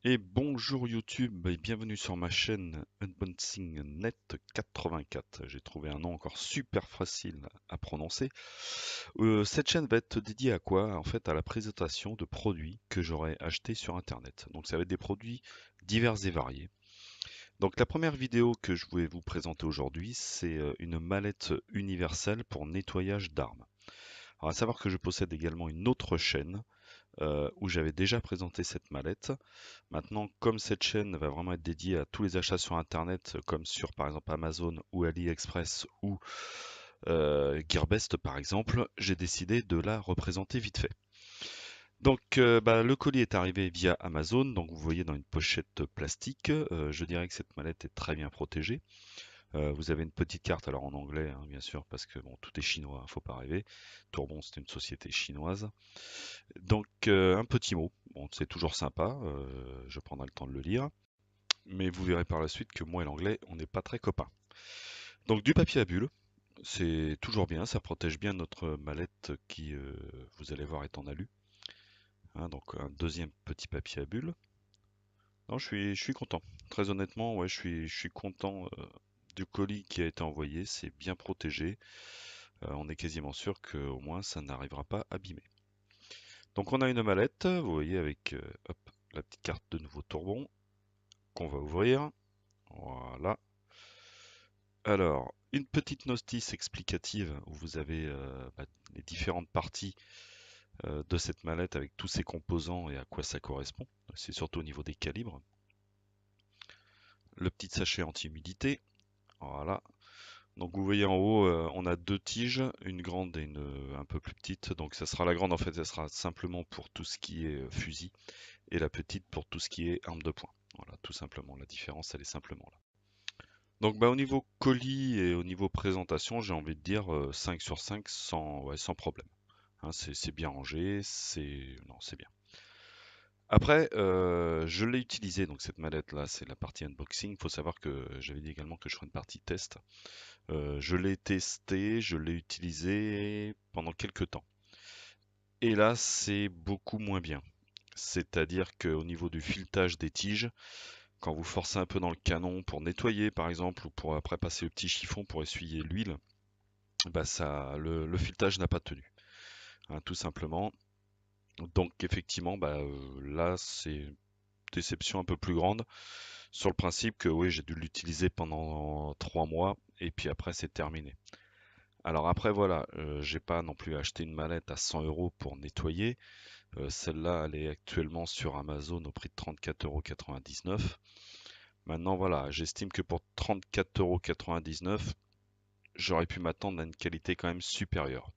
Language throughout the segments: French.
Et bonjour YouTube et bienvenue sur ma chaîne Unboxing Net 84. J'ai trouvé un nom encore super facile à prononcer. Cette chaîne va être dédiée à quoi? En fait, à la présentation de produits que j'aurais achetés sur Internet. Donc ça va être des produits divers et variés. Donc la première vidéo que je voulais vous présenter aujourd'hui, c'est une mallette universelle pour nettoyage d'armes. Alors à savoir que je possède également une autre chaîne où j'avais déjà présenté cette mallette. Maintenant, comme cette chaîne va vraiment être dédiée à tous les achats sur Internet, comme sur par exemple Amazon ou AliExpress ou Gearbest par exemple, j'ai décidé de la représenter vite fait. Donc le colis est arrivé via Amazon, donc vous voyez dans une pochette plastique. Je dirais que cette mallette est très bien protégée. Vous avez une petite carte, alors en anglais hein, bien sûr, parce que bon, tout est chinois, hein, faut pas rêver. Tourbon, c'est une société chinoise. Donc un petit mot, bon, c'est toujours sympa, je prendrai le temps de le lire. Mais vous verrez par la suite que moi et l'anglais, on n'est pas très copains. Donc du papier à bulles, c'est toujours bien, ça protège bien notre mallette qui, vous allez voir, est en alu. Hein, donc un deuxième petit papier à bulles. Non, je suis content. Très honnêtement, ouais, je suis content du colis qui a été envoyé. C'est bien protégé. On est quasiment sûr qu'au moins ça n'arrivera pas abîmé. Donc on a une mallette, vous voyez, avec hop, la petite carte de nouveau Tourbon qu'on va ouvrir. Voilà. Alors, une petite notice explicative où vous avez les différentes parties de cette mallette avec tous ses composants et à quoi ça correspond. C'est surtout au niveau des calibres. Le petit sachet anti-humidité. Voilà. Donc vous voyez en haut, on a deux tiges, une grande et une un peu plus petite. Donc ça sera la grande en fait, elle sera simplement pour tout ce qui est fusil et la petite pour tout ce qui est arme de poing. Voilà, tout simplement. La différence, elle est simplement là. Donc au niveau colis et au niveau présentation, j'ai envie de dire 5 sur 5 sans, ouais, sans problème. Hein, c'est bien rangé, c'est bien. Après, je l'ai utilisé, donc cette mallette là, c'est la partie unboxing. Il faut savoir que j'avais dit également que je ferais une partie test. Je l'ai testé, je l'ai utilisé pendant quelques temps. Et là, c'est beaucoup moins bien. C'est-à-dire qu'au niveau du filetage des tiges, quand vous forcez un peu dans le canon pour nettoyer par exemple, ou pour après passer le petit chiffon pour essuyer l'huile, bah ça, le filetage n'a pas tenu, hein, tout simplement. Donc effectivement, là c'est une déception un peu plus grande sur le principe que oui, j'ai dû l'utiliser pendant 3 mois et puis après c'est terminé. Alors après voilà, j'ai pas non plus acheté une mallette à 100 euros pour nettoyer. Celle-là, elle est actuellement sur Amazon au prix de 34,99 €. Maintenant voilà, j'estime que pour 34,99 €, j'aurais pu m'attendre à une qualité quand même supérieure.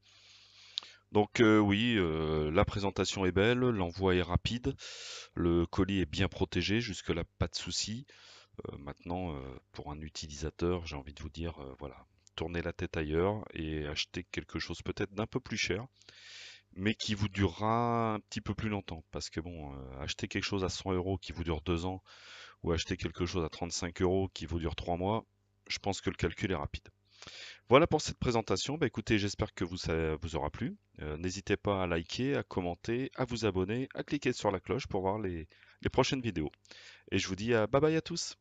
Donc oui, la présentation est belle, l'envoi est rapide, le colis est bien protégé, jusque-là pas de souci. Maintenant, pour un utilisateur, j'ai envie de vous dire, voilà, tournez la tête ailleurs et achetez quelque chose peut-être d'un peu plus cher, mais qui vous durera un petit peu plus longtemps. Parce que bon, acheter quelque chose à 100 euros qui vous dure 2 ans, ou acheter quelque chose à 35 euros qui vous dure 3 mois, je pense que le calcul est rapide. Voilà pour cette présentation. Bah, écoutez, j'espère que ça vous aura plu. N'hésitez pas à liker, à commenter, à vous abonner, à cliquer sur la cloche pour voir les prochaines vidéos. Et je vous dis bye bye à tous.